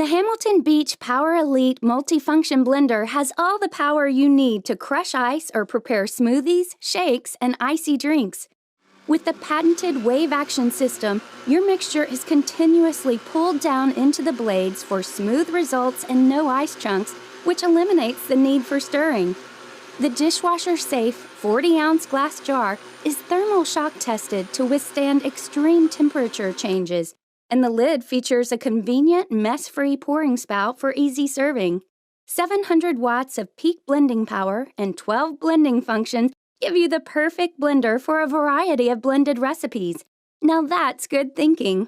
The Hamilton Beach Power Elite Multifunction Blender has all the power you need to crush ice or prepare smoothies, shakes, and icy drinks. With the patented wave action system, your mixture is continuously pulled down into the blades for smooth results and no ice chunks, which eliminates the need for stirring. The dishwasher-safe 40-ounce glass jar is thermal shock tested to withstand extreme temperature changes, and the lid features a convenient, mess-free pouring spout for easy serving. 700 watts of peak blending power and 12 blending functions give you the perfect blender for a variety of blended recipes. Now that's good thinking.